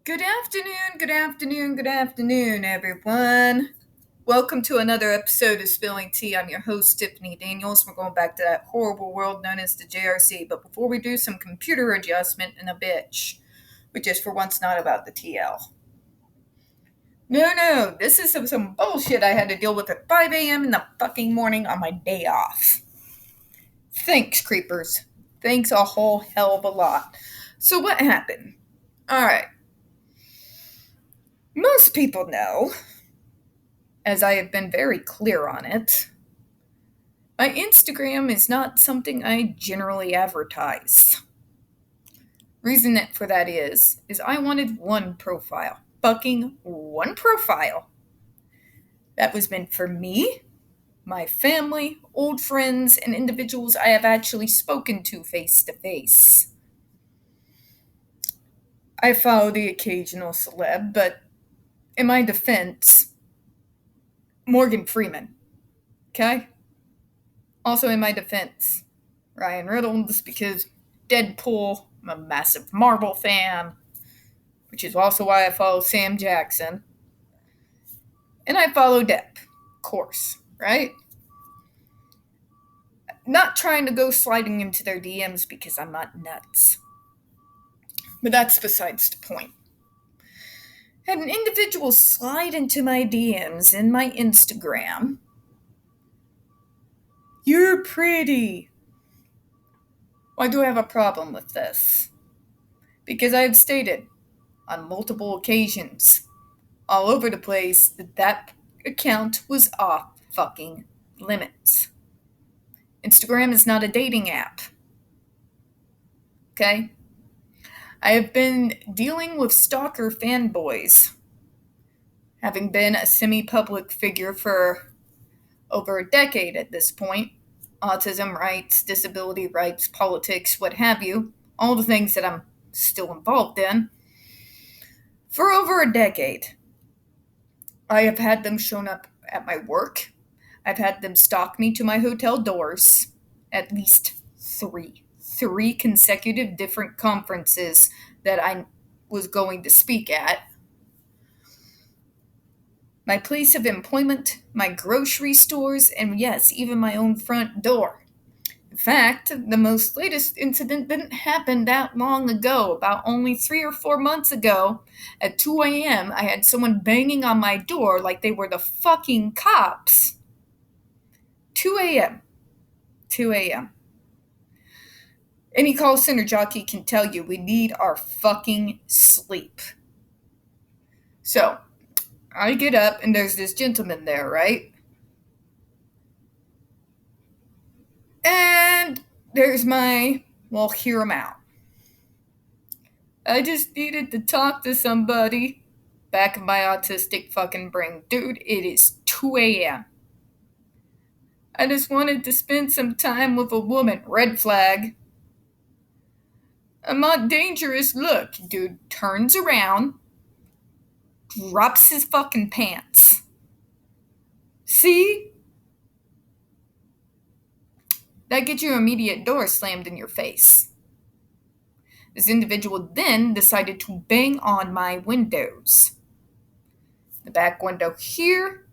Good afternoon, good afternoon, good afternoon, everyone. Welcome to another episode of Spilling Tea. I'm your host, Tiffany Daniels. We're going back to that horrible world known as the JRC. But before we do, some computer adjustment and a bitch, which is for once not about the TL. No, this is some bullshit I had to deal with at 5 a.m. in the fucking morning on my day off. Thanks, creepers. Thanks a whole hell of a lot. So what happened? Alright. Most people know, as I have been very clear on it, my Instagram is not something I generally advertise. Reason for that is I wanted one profile. Fucking one profile. That was meant for me, my family, old friends, and individuals I have actually spoken to face to face. I follow the occasional celeb, but in my defense, Morgan Freeman. Okay? Also in my defense, Ryan Reynolds, because Deadpool, I'm a massive Marvel fan, which is also why I follow Sam Jackson. And I follow Depp, of course, right? Not trying to go sliding into their DMs because I'm not nuts. But that's besides the point. Had an individual slide into my DMs in my Instagram. You're pretty. Why do I have a problem with this? Because I have stated on multiple occasions, all over the place, that account was off fucking limits. Instagram is not a dating app. Okay? I have been dealing with stalker fanboys, having been a semi-public figure for over a decade at this point. Autism rights, disability rights, politics, what have you. All the things that I'm still involved in. For over a decade, I have had them shown up at my work. I've had them stalk me to my hotel doors. At least three consecutive different conferences that I was going to speak at. My place of employment, my grocery stores, and yes, even my own front door. In fact, the most latest incident didn't happen that long ago. About only 3 or 4 months ago, at 2 a.m., I had someone banging on my door like they were the fucking cops. 2 a.m. 2 a.m. Any call center jockey can tell you we need our fucking sleep. So, I get up and there's this gentleman there, right? And there's hear him out. I just needed to talk to somebody. Back of my autistic fucking brain. Dude, it is 2 a.m. I just wanted to spend some time with a woman. Red flag. I'm not dangerous. Look, dude turns around, drops his fucking pants. See? That gets your immediate door slammed in your face. This individual then decided to bang on my windows. The back window here,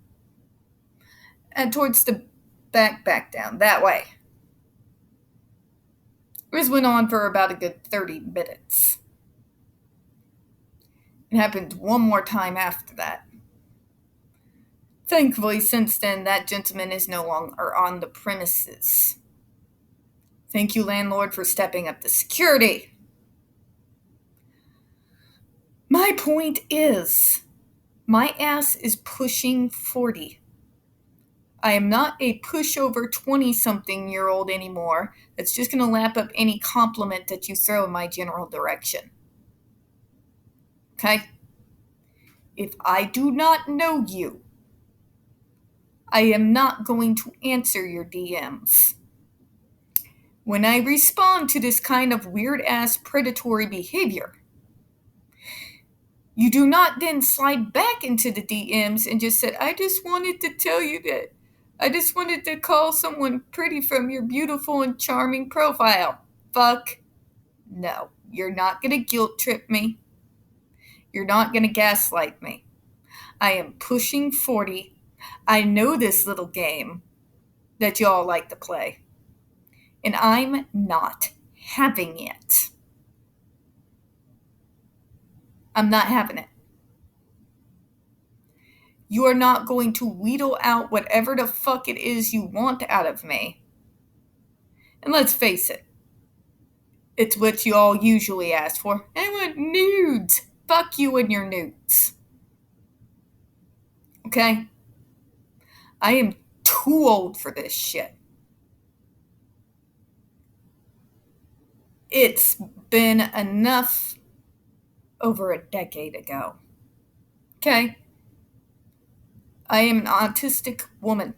and towards the back down, that way. This went on for about a good 30 minutes. It happened one more time after that. Thankfully, since then, that gentleman is no longer on the premises. Thank you, landlord, for stepping up the security. My point is, my ass is pushing 40. I am not a pushover 20-something-year-old anymore that's just going to lap up any compliment that you throw in my general direction. Okay? If I do not know you, I am not going to answer your DMs. When I respond to this kind of weird-ass predatory behavior, you do not then slide back into the DMs and just say, I just wanted to tell you that. I just wanted to call someone pretty from your beautiful and charming profile. Fuck no. You're not going to guilt trip me. You're not going to gaslight me. I am pushing 40. I know this little game that y'all like to play. And I'm not having it. I'm not having it. You are not going to wheedle out whatever the fuck it is you want out of me. And let's face it, it's what you all usually ask for. I want nudes. Fuck you and your nudes. Okay? I am too old for this shit. It's been enough over a decade ago. Okay? I am an autistic woman.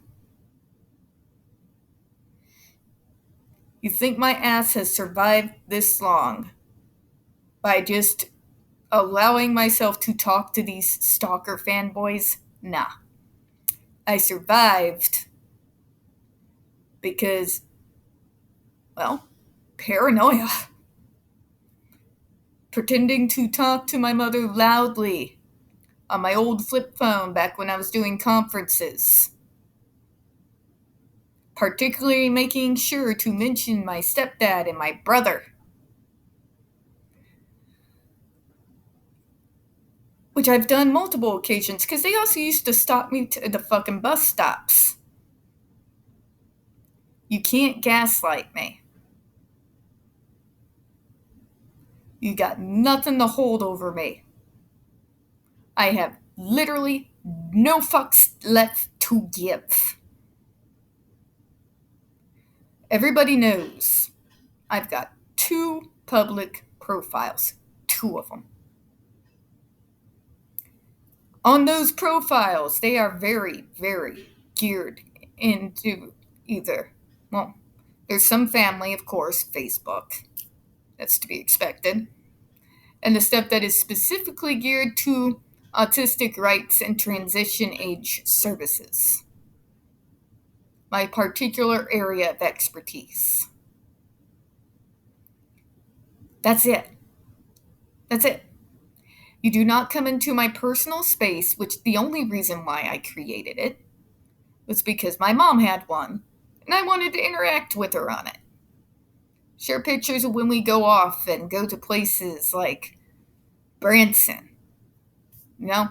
You think my ass has survived this long by just allowing myself to talk to these stalker fanboys? Nah. I survived because, well, paranoia. Pretending to talk to my mother loudly on my old flip phone back when I was doing conferences. Particularly making sure to mention my stepdad and my brother. Which I've done multiple occasions, because they also used to stop me at the fucking bus stops. You can't gaslight me. You got nothing to hold over me. I have literally no fucks left to give. Everybody knows I've got 2 public profiles. 2 of them. On those profiles, they are very, very geared into either, well, there's some family, of course, Facebook. That's to be expected. And the stuff that is specifically geared to autistic rights and transition age services. My particular area of expertise. That's it. That's it. You do not come into my personal space, which the only reason why I created it was because my mom had one, and I wanted to interact with her on it. Share pictures of when we go off and go to places like Branson. You know?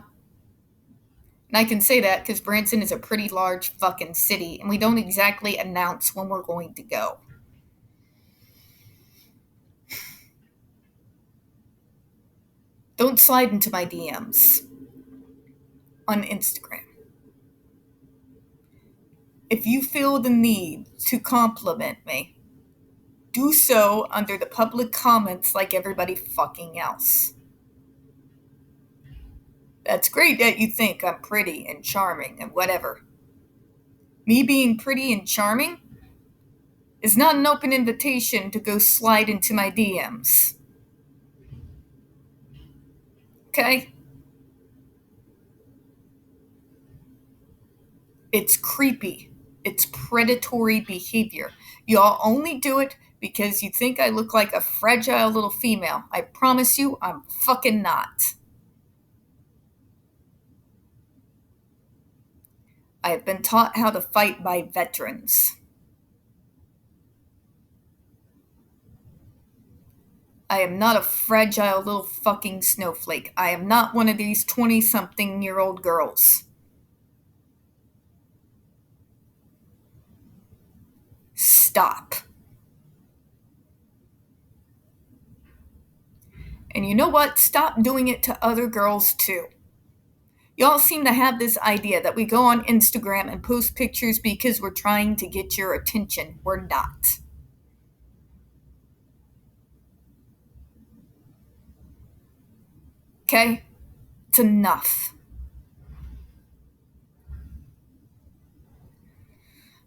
And I can say that because Branson is a pretty large fucking city, and we don't exactly announce when we're going to go. Don't slide into my DMs on Instagram. If you feel the need to compliment me, do so under the public comments like everybody fucking else. That's great that you think I'm pretty and charming and whatever. Me being pretty and charming is not an open invitation to go slide into my DMs. Okay? It's creepy. It's predatory behavior. Y'all only do it because you think I look like a fragile little female. I promise you, I'm fucking not. I have been taught how to fight by veterans. I am not a fragile little fucking snowflake. I am not one of these 20-something-year-old girls. Stop. And you know what? Stop doing it to other girls too. Y'all seem to have this idea that we go on Instagram and post pictures because we're trying to get your attention. We're not. Okay? It's enough.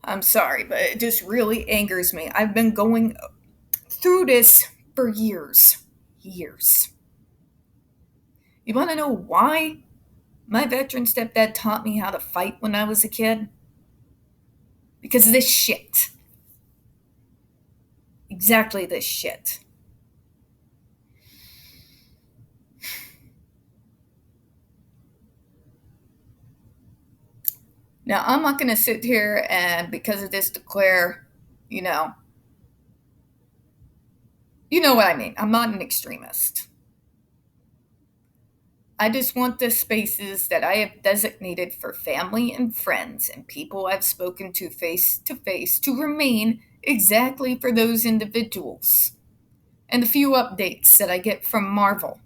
I'm sorry, but it just really angers me. I've been going through this for years. Years. You want to know why my veteran stepdad taught me how to fight when I was a kid? Because of this shit. Exactly this shit. Now, I'm not going to sit here and, because of this, declare, you know what I mean. I'm not an extremist. I just want the spaces that I have designated for family and friends and people I've spoken to face to remain exactly for those individuals. And a few updates that I get from Marvel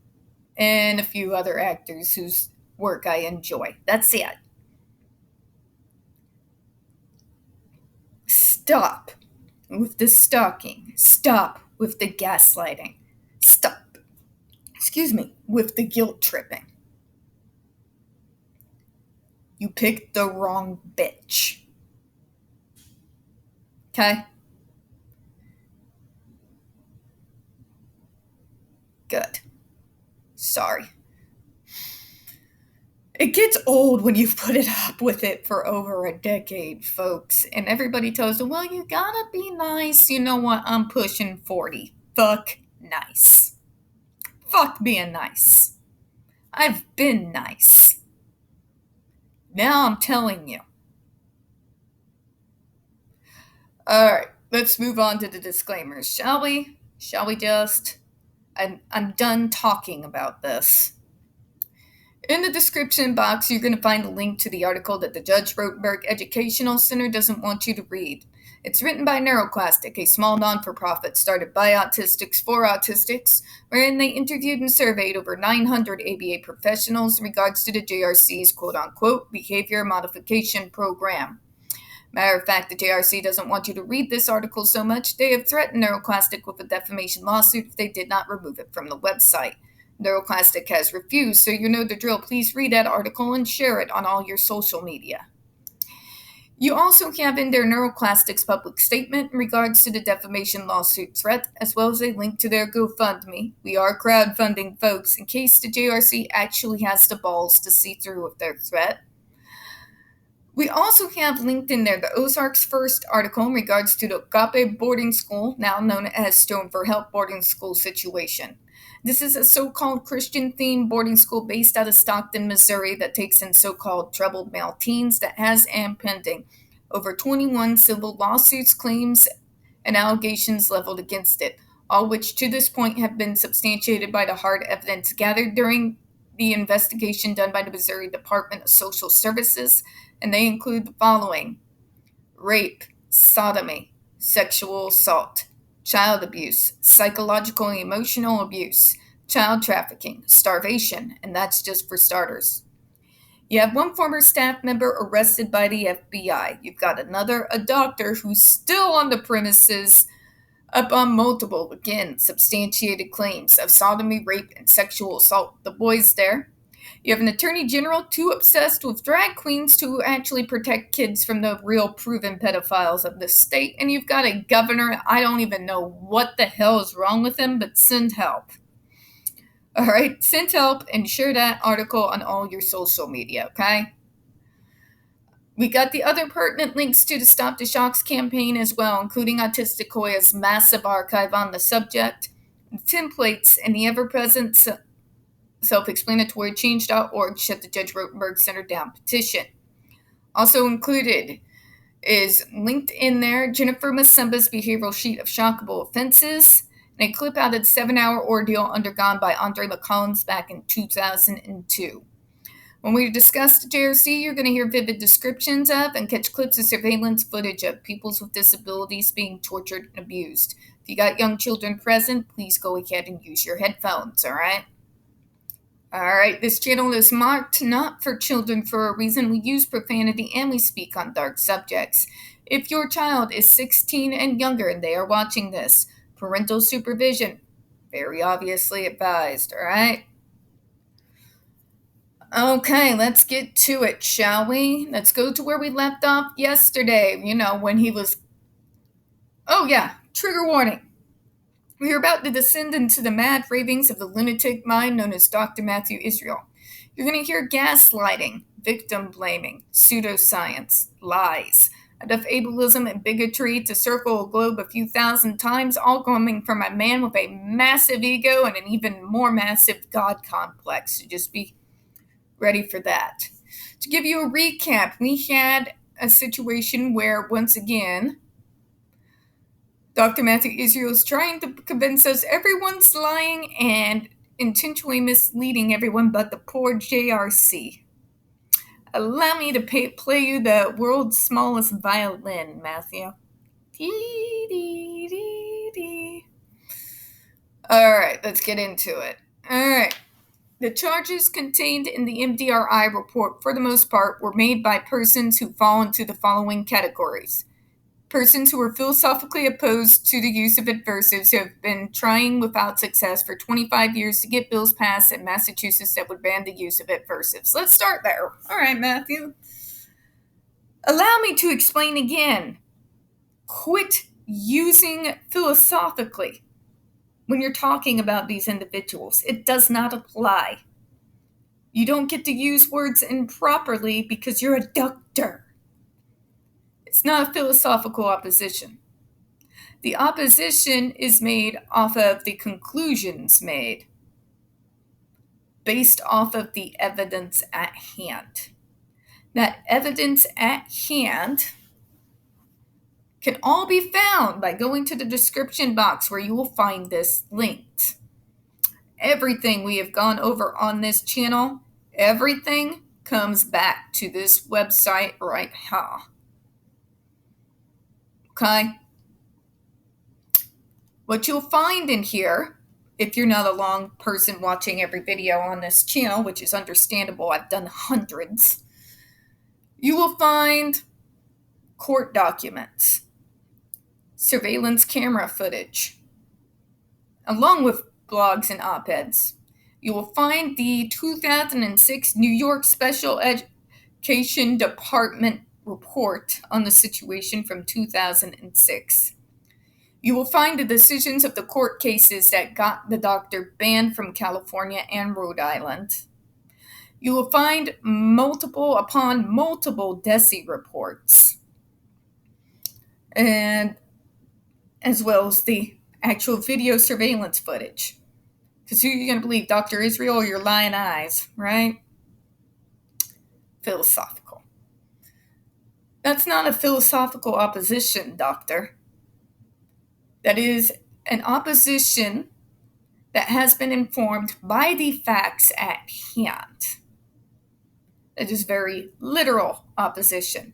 and a few other actors whose work I enjoy. That's it. Stop with the stalking. Stop with the gaslighting. Stop, with the guilt tripping. You picked the wrong bitch. Okay? Good. Sorry. It gets old when you've put it up with it for over a decade, folks. And everybody tells you, well, you gotta be nice. You know what? I'm pushing 40. Fuck nice. Fuck being nice. I've been nice. Now I'm telling you. Alright, let's move on to the disclaimers, shall we? Shall we just? I'm done talking about this. In the description box, you're going to find a link to the article that the Judge Rotenberg Educational Center doesn't want you to read. It's written by NeuroClastic, a small non-for-profit started by autistics for autistics, wherein they interviewed and surveyed over 900 ABA professionals in regards to the JRC's quote-unquote behavior modification program. Matter of fact, the JRC doesn't want you to read this article so much, they have threatened NeuroClastic with a defamation lawsuit if they did not remove it from the website. NeuroClastic has refused, so you know the drill. Please read that article and share it on all your social media. You also have in there NeuroClastic's public statement in regards to the defamation lawsuit threat, as well as a link to their GoFundMe. We are crowdfunding, folks, in case the JRC actually has the balls to see through with their threat. We also have linked in there the Ozark's first article in regards to the Agape boarding school, now known as Stone for Help boarding school situation. This is a so-called Christian-themed boarding school based out of Stockton, Missouri that takes in so-called troubled male teens that has and pending over 21 civil lawsuits, claims, and allegations leveled against it, all which to this point have been substantiated by the hard evidence gathered during the investigation done by the Missouri Department of Social Services, and they include the following: rape, sodomy, sexual assault, child abuse, psychological and emotional abuse, child trafficking, starvation, and that's just for starters. You have one former staff member arrested by the FBI. You've got a doctor who's still on the premises up on multiple, again, substantiated claims of sodomy, rape, and sexual assault of the boys there. You have an attorney general too obsessed with drag queens to actually protect kids from the real proven pedophiles of the state. And you've got a governor, I don't even know what the hell is wrong with him, but send help. All right, send help and share that article on all your social media, okay? We got the other pertinent links to the Stop the Shocks campaign as well, including Autistic Hoya's massive archive on the subject, templates, and the ever-present self-explanatory change.org shut the Judge Rotenberg Center down petition. Also included is linked in there Jennifer Masemba's behavioral sheet of shockable offenses and a clip out of the 7-hour ordeal undergone by Andre McCollins back in 2002. When we discuss the JRC, you're going to hear vivid descriptions of and catch clips of surveillance footage of peoples with disabilities being tortured and abused. If you got young children present, please go ahead and use your headphones, all right? All right, this channel is marked not for children for a reason. We use profanity and we speak on dark subjects. If your child is 16 and younger and they are watching this, parental supervision, very obviously advised, all right? Okay, let's get to it, shall we? Let's go to where we left off yesterday, when he was... Oh yeah, trigger warning. We are about to descend into the mad ravings of the lunatic mind known as Dr. Matthew Israel. You're going to hear gaslighting, victim blaming, pseudoscience, lies, enough ableism and bigotry to circle a globe a few thousand times, all coming from a man with a massive ego and an even more massive God complex. So just be ready for that. To give you a recap, we had a situation where, once again, Dr. Matthew Israel is trying to convince us everyone's lying and intentionally misleading everyone but the poor JRC. Allow me to play you the world's smallest violin, Matthew. Dee, dee, dee, dee. All right, let's get into it. All right. The charges contained in the MDRI report, for the most part, were made by persons who fall into the following categories. Persons who are philosophically opposed to the use of adversives, who have been trying without success for 25 years to get bills passed in Massachusetts that would ban the use of adversives. Let's start there. All right, Matthew. Allow me to explain again. Quit using philosophically when you're talking about these individuals. It does not apply. You don't get to use words improperly because you're a doctor. It's not a philosophical opposition. The opposition is made off of the conclusions made, based off of the evidence at hand. That evidence at hand can all be found by going to the description box where you will find this linked. Everything we have gone over on this channel, everything comes back to this website right here. Okay? What you'll find in here, if you're not a long person watching every video on this channel, which is understandable, I've done hundreds, you will find court documents, surveillance camera footage, along with blogs and op-eds. You will find the 2006 New York Special Education Department report on the situation from 2006. You will find the decisions of the court cases that got the doctor banned from California and Rhode Island. You will find multiple upon multiple DESI reports, and as well as the actual video surveillance footage. Because who are you going to believe, Dr. Israel or your lying eyes, right? Philosophical. That's not a philosophical opposition, doctor. That is an opposition that has been informed by the facts at hand. It is very literal opposition.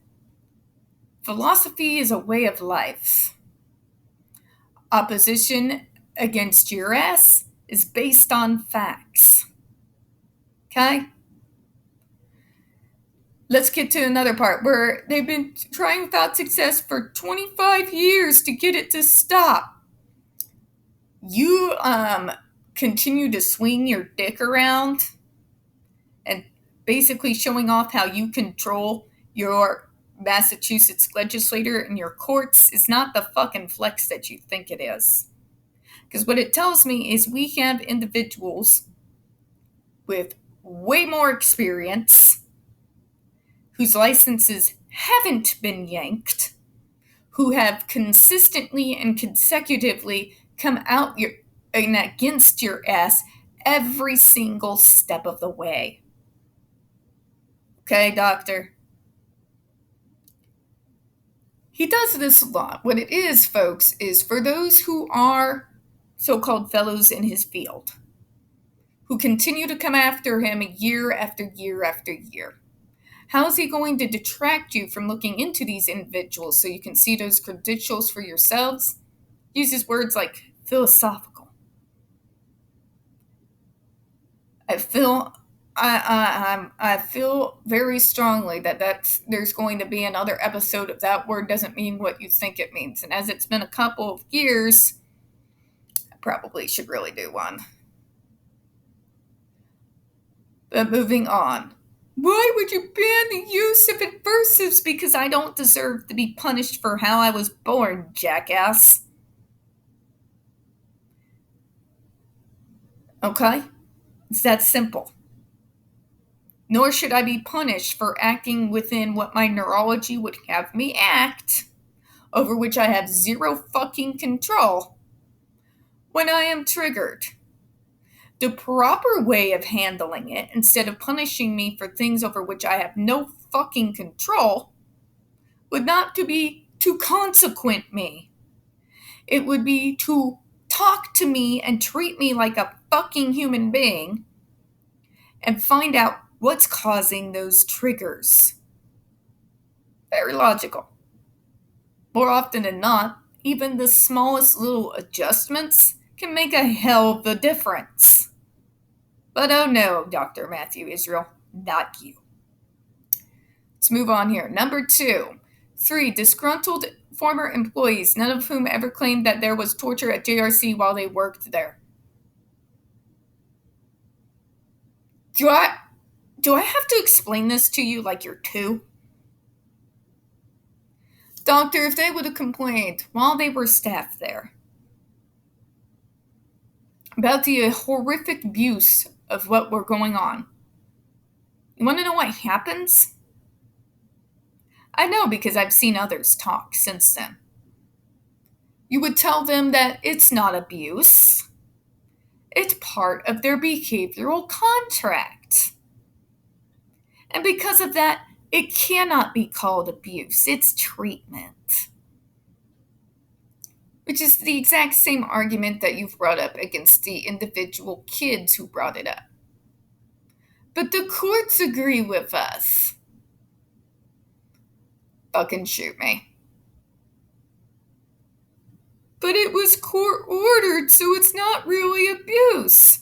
Philosophy is a way of life. Opposition against your ass is based on facts. Okay? Let's get to another part where they've been trying without success for 25 years to get it to stop. You continue to swing your dick around and basically showing off how you control your Massachusetts legislator and your courts is not the fucking flex that you think it is. Because what it tells me is we have individuals with way more experience, whose licenses haven't been yanked, who have consistently and consecutively come out and against your ass every single step of the way. Okay, doctor? He does this a lot. What it is, folks, is for those who are so-called fellows in his field, who continue to come after him year after year after year. How is he going to detract you from looking into these individuals so you can see those credentials for yourselves? Uses words like philosophical. I feel very strongly that there's going to be another episode of that word doesn't mean what you think it means. And as it's been a couple of years, I probably should really do one. But moving on. Why would you ban the use of adversives? Because I don't deserve to be punished for how I was born, jackass. Okay? It's that simple. Nor should I be punished for acting within what my neurology would have me act, over which I have zero fucking control, when I am triggered. The proper way of handling it, instead of punishing me for things over which I have no fucking control, would not to be to consequent me. It would be to talk to me and treat me like a fucking human being and find out what's causing those triggers. Very logical. More often than not, even the smallest little adjustments can make a hell of a difference. But oh no, Dr. Matthew Israel, not you. Let's move on here. Number 2. 3. Disgruntled former employees, none of whom ever claimed that there was torture at JRC while they worked there. Do I have to explain this to you like you're 2? Doctor, if they would have complained while they were staff there about the horrific abuse of what were going on, you want to know what happens? I know because I've seen others talk since then. You would tell them that it's not abuse. It's part of their behavioral contract. And because of that, it cannot be called abuse. It's treatment. Which is the exact same argument that you've brought up against the individual kids who brought it up. But the courts agree with us. Fucking shoot me. But it was court-ordered, so it's not really abuse.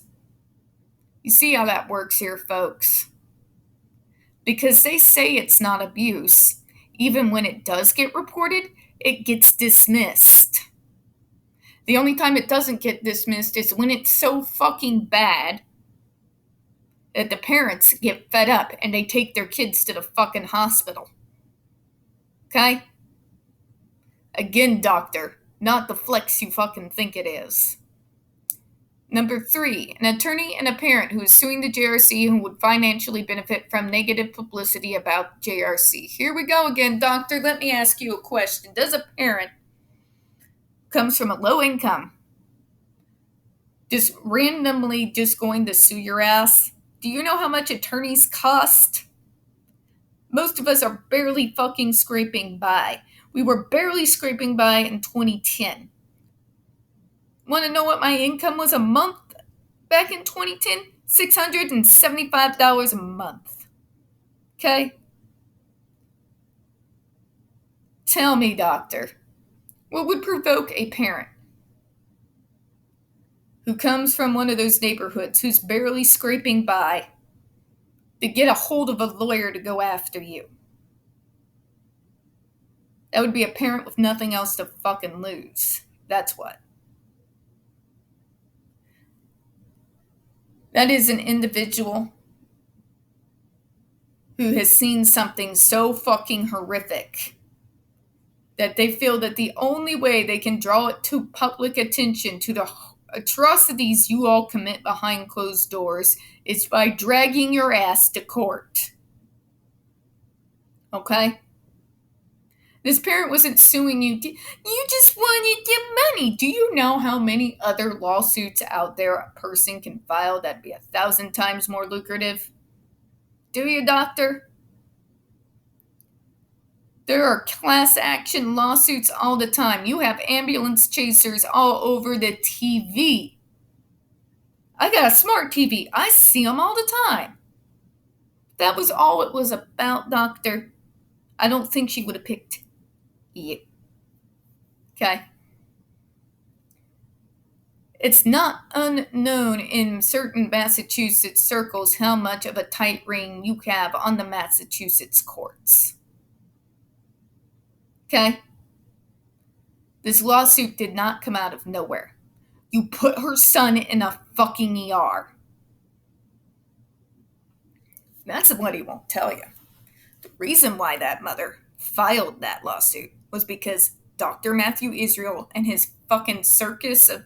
You see how that works here, folks. Because they say it's not abuse, even when it does get reported, it gets dismissed. The only time it doesn't get dismissed is when it's so fucking bad that the parents get fed up and they take their kids to the fucking hospital. Okay? Again, doctor, not the flex you fucking think it is. Number 3, an attorney and a parent who is suing the JRC who would financially benefit from negative publicity about JRC. Here we go again, doctor. Let me ask you a question. Does a parent comes from a low income just randomly just going to sue your ass? Do you know how much attorneys cost? Most of us are barely fucking scraping by. We were barely scraping by in 2010. Want to know what my income was a month back in 2010? $675 a month. Okay? Tell me, doctor, what would provoke a parent who comes from one of those neighborhoods who's barely scraping by to get a hold of a lawyer to go after you? That would be a parent with nothing else to fucking lose. That's what. That is an individual who has seen something so fucking horrific that they feel that the only way they can draw it to public attention to the atrocities you all commit behind closed doors is by dragging your ass to court. Okay? This parent wasn't suing you. You just wanted the money. Do you know how many other lawsuits out there a person can file that'd be 1,000 times more lucrative? Do you, doctor? There are class action lawsuits all the time. You have ambulance chasers all over the TV. I got a smart TV. I see them all the time. If that was all it was about, doctor, I don't think she would have picked you. Okay? It's not unknown in certain Massachusetts circles how much of a tight rein you have on the Massachusetts courts. Okay? This lawsuit did not come out of nowhere. You put her son in a fucking ER. That's what he won't tell you. The reason why that mother filed that lawsuit was because Dr. Matthew Israel and his fucking circus of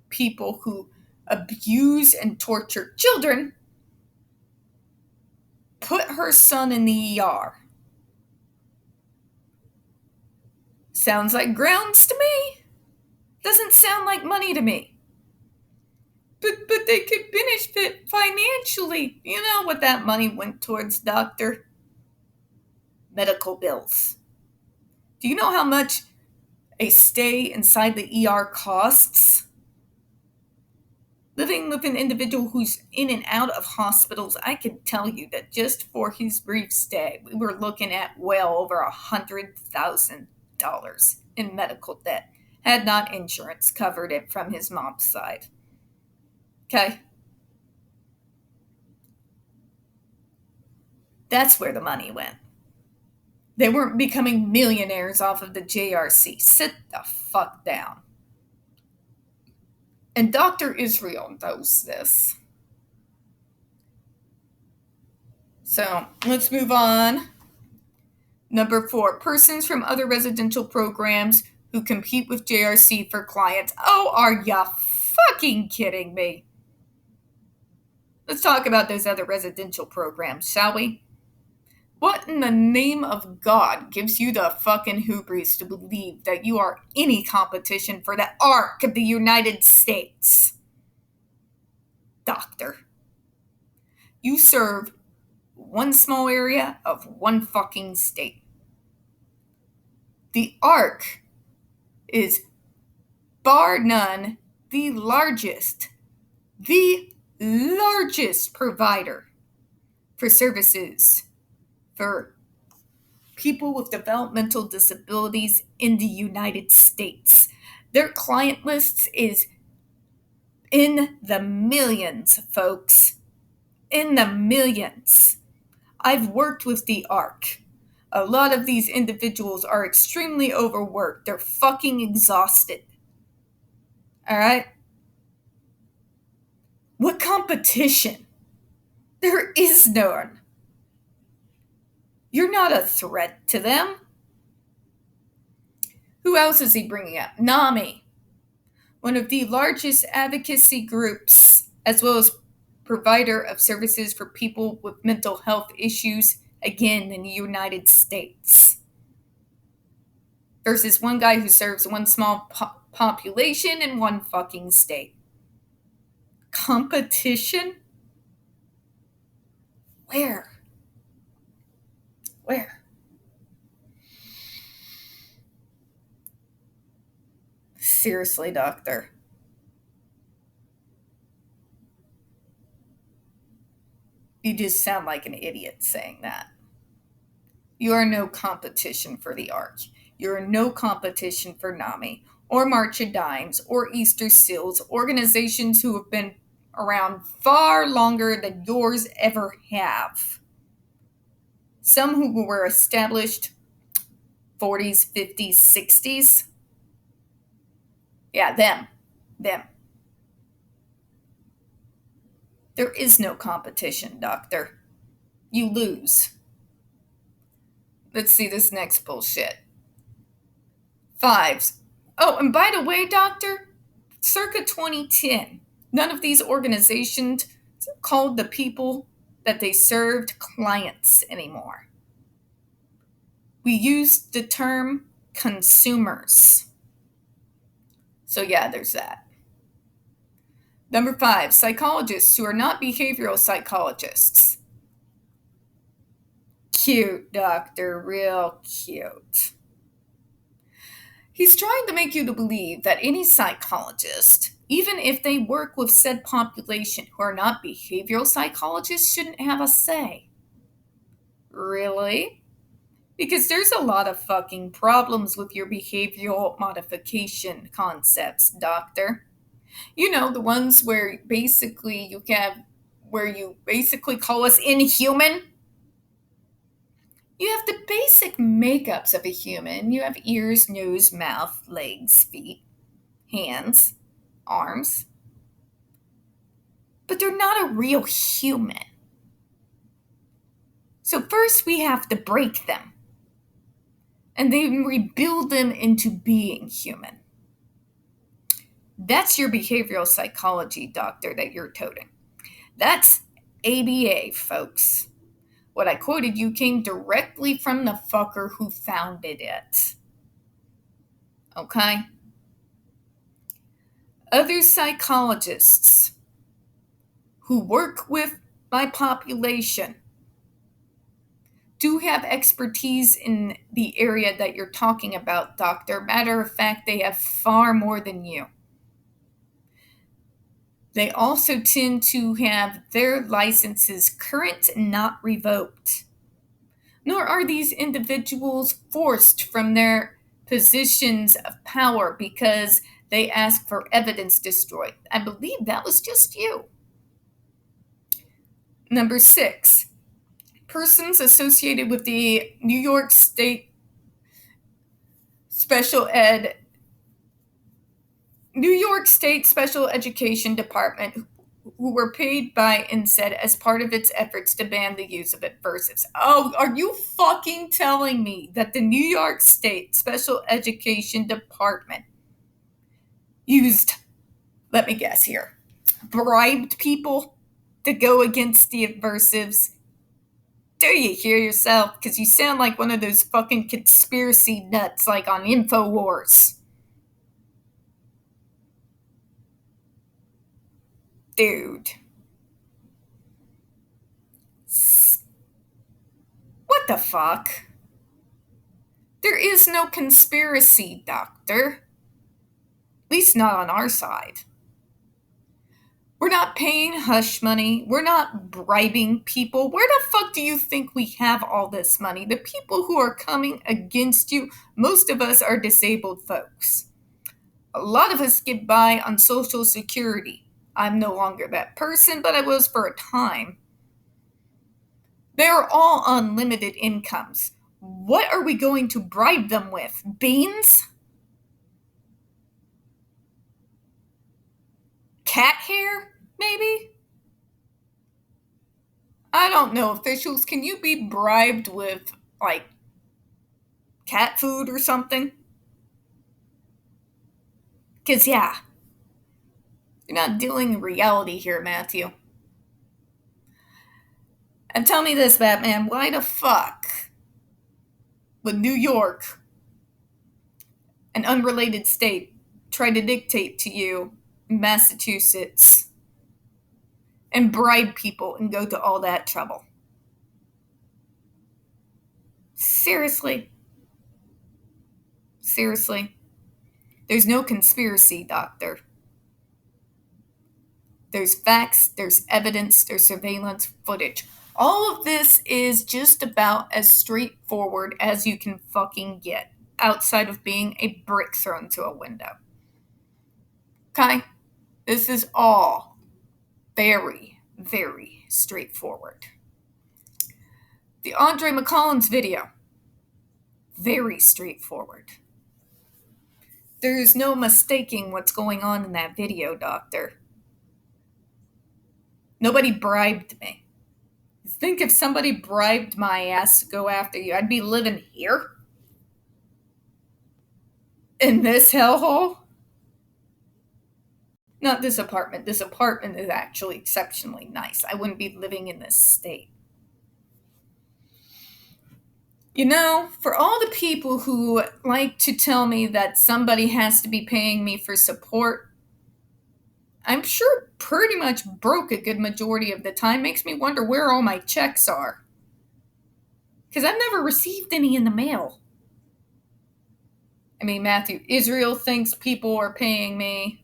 people who abuse and torture children put her son in the ER. Sounds like grounds to me. Doesn't sound like money to me. But they could benefit financially. You know what that money went towards, doctor? Medical bills. Do you know how much a stay inside the ER costs? Living with an individual who's in and out of hospitals, I can tell you that just for his brief stay, we were looking at well over $100,000 in medical debt, had not insurance covered it from his mom's side. Okay? That's where the money went. They weren't becoming millionaires off of the JRC. Sit the fuck down. And Dr. Israel knows this. So let's move on. Number 4, persons from other residential programs who compete with JRC for clients. Oh, are ya fucking kidding me? Let's talk about those other residential programs, shall we? What in the name of God gives you the fucking hubris to believe that you are any competition for the Ark of the United States? Doctor. You serve one small area of one fucking state. The Ark is, bar none, the largest provider for services for people with developmental disabilities in the United States. Their client list is in the millions, folks. In the millions. I've worked with the ARC. A lot of these individuals are extremely overworked. They're fucking exhausted. All right? What competition? There is none. You're not a threat to them. Who else is he bringing up? NAMI, one of the largest advocacy groups, as well as provider of services for people with mental health issues, again, in the United States. Versus one guy who serves one small population in one fucking state. Competition? Where? Seriously, doctor. You just sound like an idiot saying that. You are no competition for the ARC. You are no competition for NAMI, or March of Dimes, or Easter Seals, organizations who have been around far longer than yours ever have. Some who were established 40s, 50s, 60s. Yeah, them. There is no competition, doctor. You lose. Let's see this next bullshit. 5s. Oh, and by the way, doctor, circa 2010, none of these organizations called the people that they served clients anymore. We used the term consumers. So yeah, there's that. Number 5, psychologists who are not behavioral psychologists. Cute, doctor, real cute. He's trying to make you to believe that any psychologist, even if they work with said population who are not behavioral psychologists, shouldn't have a say. Really? Because there's a lot of fucking problems with your behavioral modification concepts, doctor. You know, the ones where basically you call us inhuman. You have the basic makeups of a human. You have ears, nose, mouth, legs, feet, hands, arms. But they're not a real human. So first we have to break them. And then rebuild them into being human. That's your behavioral psychology, doctor, that you're toting. That's ABA, folks. What I quoted you came directly from the fucker who founded it. Okay? Other psychologists who work with my population do have expertise in the area that you're talking about, doctor. Matter of fact, they have far more than you. They also tend to have their licenses current and not revoked. Nor are these individuals forced from their positions of power because they ask for evidence destroyed. I believe that was just you. Number 6, persons associated with the New York State Special Education Department who were paid by NSAID as part of its efforts to ban the use of aversives. Oh, are you fucking telling me that the New York State Special Education Department used, let me guess here, bribed people to go against the aversives? Do you hear yourself? Because you sound like one of those fucking conspiracy nuts like on InfoWars. Dude. What the fuck? There is no conspiracy, doctor. At least not on our side. We're not paying hush money. We're not bribing people. Where the fuck do you think we have all this money? The people who are coming against you, most of us are disabled folks. A lot of us get by on Social Security. I'm no longer that person, but I was for a time. They're all on limited incomes. What are we going to bribe them with? Beans? Cat hair, maybe? I don't know, officials. Can you be bribed with, like, cat food or something? Because, yeah, you're not dealing in reality here, Matthew. And tell me this, Batman, why the fuck would New York, an unrelated state, try to dictate to you Massachusetts and bribe people and go to all that trouble? Seriously? Seriously? There's no conspiracy, doctor. There's facts, there's evidence, there's surveillance footage. All of this is just about as straightforward as you can fucking get, outside of being a brick thrown to a window. Okay? This is all very, very straightforward. The Andre McCollins video, very straightforward. There's no mistaking what's going on in that video, doctor. Nobody bribed me. You think if somebody bribed my ass to go after you, I'd be living here? In this hellhole? Not this apartment. This apartment is actually exceptionally nice. I wouldn't be living in this state. You know, for all the people who like to tell me that somebody has to be paying me for support, I'm sure pretty much broke a good majority of the time. Makes me wonder where all my checks are. Because I've never received any in the mail. I mean, Matthew, Israel thinks people are paying me.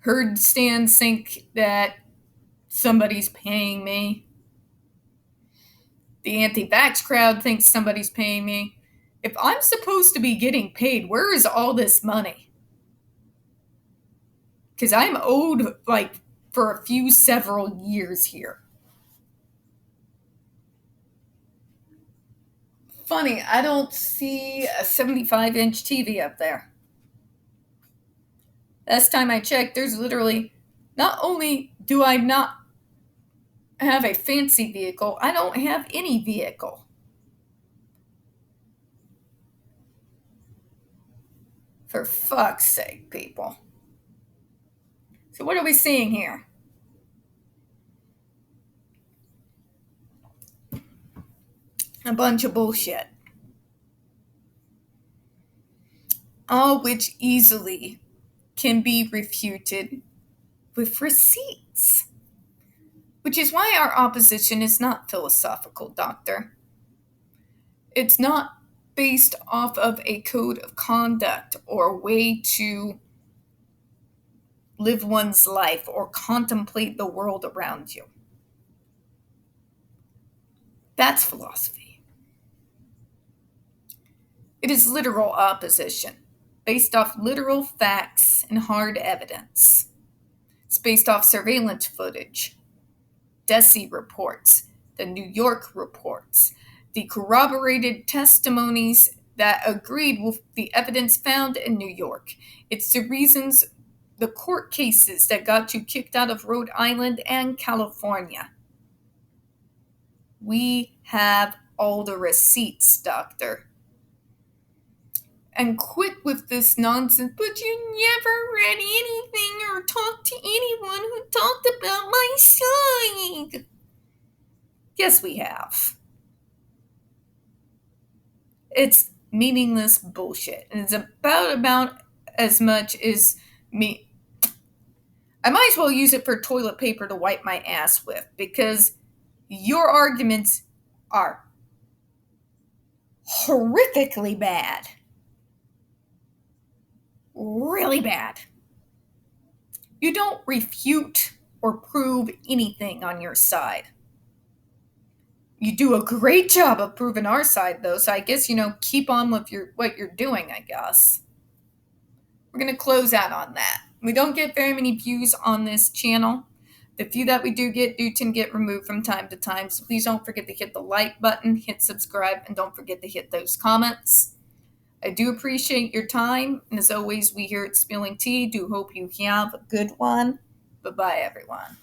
Herd stands think that somebody's paying me. The anti-vax crowd thinks somebody's paying me. If I'm supposed to be getting paid, where is all this money? Because I'm owed, like, for a few several years here. Funny, I don't see a 75-inch TV up there. Last time I checked, there's literally, not only do I not have a fancy vehicle, I don't have any vehicle. For fuck's sake, people. So what are we seeing here? A bunch of bullshit. All which easily can be refuted with receipts. Which is why our opposition is not philosophical, Doctor. It's not based off of a code of conduct or a way to live one's life or contemplate the world around you. That's philosophy. It is literal opposition, based off literal facts and hard evidence. It's based off surveillance footage, DESI reports, the New York reports, the corroborated testimonies that agreed with the evidence found in New York. It's the reasons, the court cases that got you kicked out of Rhode Island and California. We have all the receipts, Doctor. And quit with this nonsense, but you never read anything or talked to anyone who talked about my side. Yes, we have. It's meaningless bullshit. And it's about as much as me. I might as well use it for toilet paper to wipe my ass with, because your arguments are horrifically bad. Really bad. You don't refute or prove anything on your side. You do a great job of proving our side, though, so I guess, keep on with what you're doing, I guess. We're going to close out on that. We don't get very many views on this channel. The few that we do tend to get removed from time to time, so please don't forget to hit the like button, hit subscribe, and don't forget to hit those comments. I do appreciate your time, and as always, we here at Spilling Tea do hope you have a good one. Bye-bye, everyone.